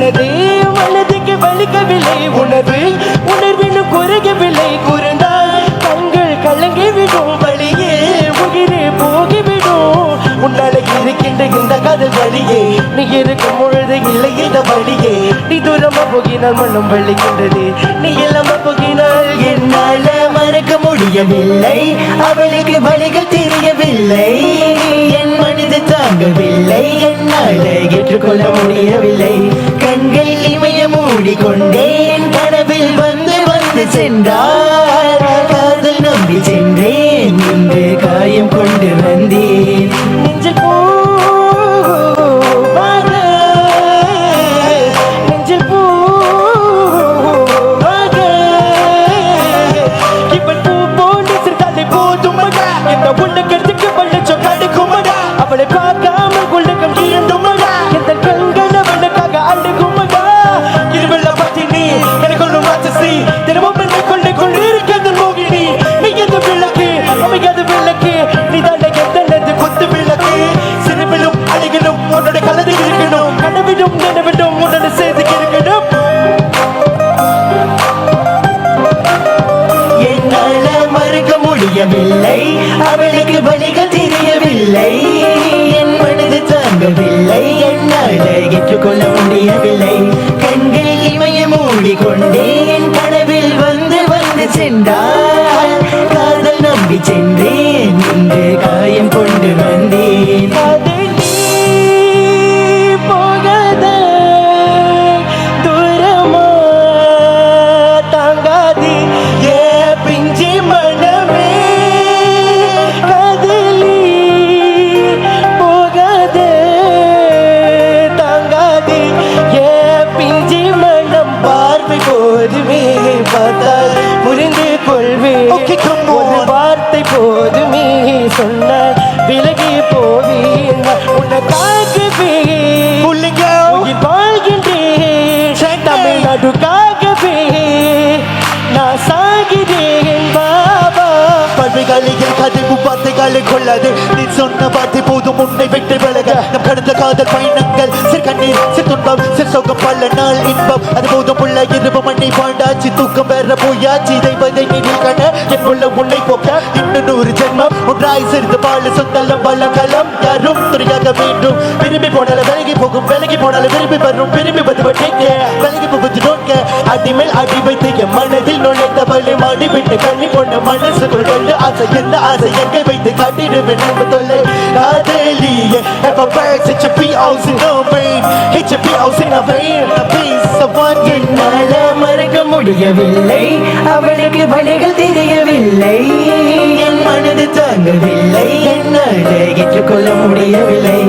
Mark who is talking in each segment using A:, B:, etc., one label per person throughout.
A: சொன்னது மனதுக்கு வலிக்கவில்லை உணர்வு உணர்வினும் குறையவில்லை கூர்ந்தால் கண்கள் கலங்கிவிடும் வழியே உயிரே போகிவிடும் உன்னால இருக்கின்ற இந்த காதல் வழியே நீ இருக்கும் பொழுது இல்லை இந்த வழியே நீ தூரமா போகினால் மனம் வலிக்கின்றது நீ இல்லாம போகினால்
B: என்னால மறக்க முடியவில்லை அவளுக்கு வழிகள் தெரியவில்லை என் மனது தாங்கவில்லை என்னால ஏற்றுக்கொள்ள முடியவில்லை கண்கள் இமய மூடிக்கொண்டேன் கனவில் வந்து வந்து சென்றார் காதல் நம்பி சென்றேன் இன்று காயம் கொண்டு வந்தேன்
A: நெஞ்சில் அவளை பார்க்காமல் குள்ளக்கம் தீர்ந்துமடா எந்த கண்கள் அவளுக்காக அழுகுமடா இருவெல்ல பத்தினி எனக்குள்ள வாசி தினமும் என்னை கொண்டு கொண்டிருக்கிறது மோகினி நீ எந்த விளக்கு அமையாது விளக்கு நீ தாண்ட எந்த குத்து விளக்கு சிறுவிலும் அழகிலும் உன்னோட கலந்து இருக்கணும் கனவிலும் நினைவிலும் உன்னோட சேர்த்து இருக்கணும்
B: என்னால மறுக்க முடியவில்லை அவளுக்கு வழிகள் தெரியவில்லை என் மனது தாங்கவில்லை என்னால் ஏற்றுக்கொள்ள முடியவில்லை கண்கள் இமய மூடிக்கொண்டேன் கனவில் வந்து வந்து சென்றால் காதல் நம்பி சென்றேன் இன்று காயம் கொண்டு வந்தேன்
A: போகாத தூரமா தாங்காதி ஏ பிஞ்சி மனமே காதலி போகாத தாங்காதி ஏ பிஞ்சி மனம் பார்வை போதுமே பார்த்தால் புரிந்து கொள்வே ஒரு வார்த்தை போதுமே சொன்ன விலகி போவேன் உனக்காகவே உயிர் வாழ்கின்றேன் தமிழ்நாடுக்காகவே நான் சாகிறேன் பாபா
B: பல்வைகளில் கதைப்பு வார்த்தைகளை கொள்ளாது நீ சொன்ன வார்த்தை போதும் உன்னை வெற்றி விலக நம் கடந்த காதல் பயணங்கள் சிற்கண்ணீர் சிற்துன்பம் சிற்சோகம் பல நாள் இன்பம் அது போதும் உள்ள இரவு மண்ணை வாழ்ந்தாச்சு தூக்கம் வேற போயாச்சு தெய்வதை நினைவில் கண என் உள்ள உன்னை போக்க இன்னும் 100 ஜென்மம் ஒன்றாய் சேர்ந்து வாழ சொந்தலம் வளம் யாரும் துறையாக வேண்டும் விரும்பி போனால விலகி போகும் விலகி போனால விரும்பி வரும் விரும்பி வந்து விலகி போவது நோக்க அடிமேல் அடி வைத்து என் மனதில் நுழைந்த வழி மாடி விட்டு கண்ணி கொண்ட மனசுக்குள் கொண்டு ஆசை எந்த ஆசை எங்கே வைத்து காட்டிடுவேன் நம்ப தொல்லை காதலியே ever birds hit your POs in no rain hit your POs in a vein a piece of one என்னால மறக்க முடியவில்லை அவளுக்கு வழிகள் தெரியவில்லை என் மனது தாங்கவில்லை என்னால் ஏற்றுக்கொள்ள முடியவில்லை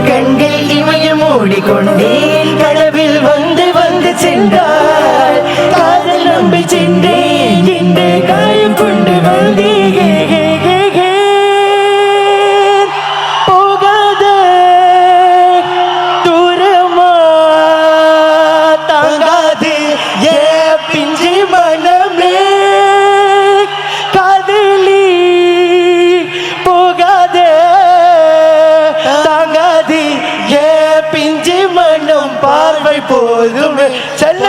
B: கண்கள் இமய மூடிக்கொண்டேன் கடவில் வந்து வந்து சென்றார் காதல் நம்பி சென்றேன் இன்று காயம் கொண்டு வந்தேன்
A: போகாத தூரமா தாங்காது ஏ பிஞ்சி மனமே காதலி போகாத தாங்காது ஏ பிஞ்சி மனம் பார்வை போதுமே செல்ல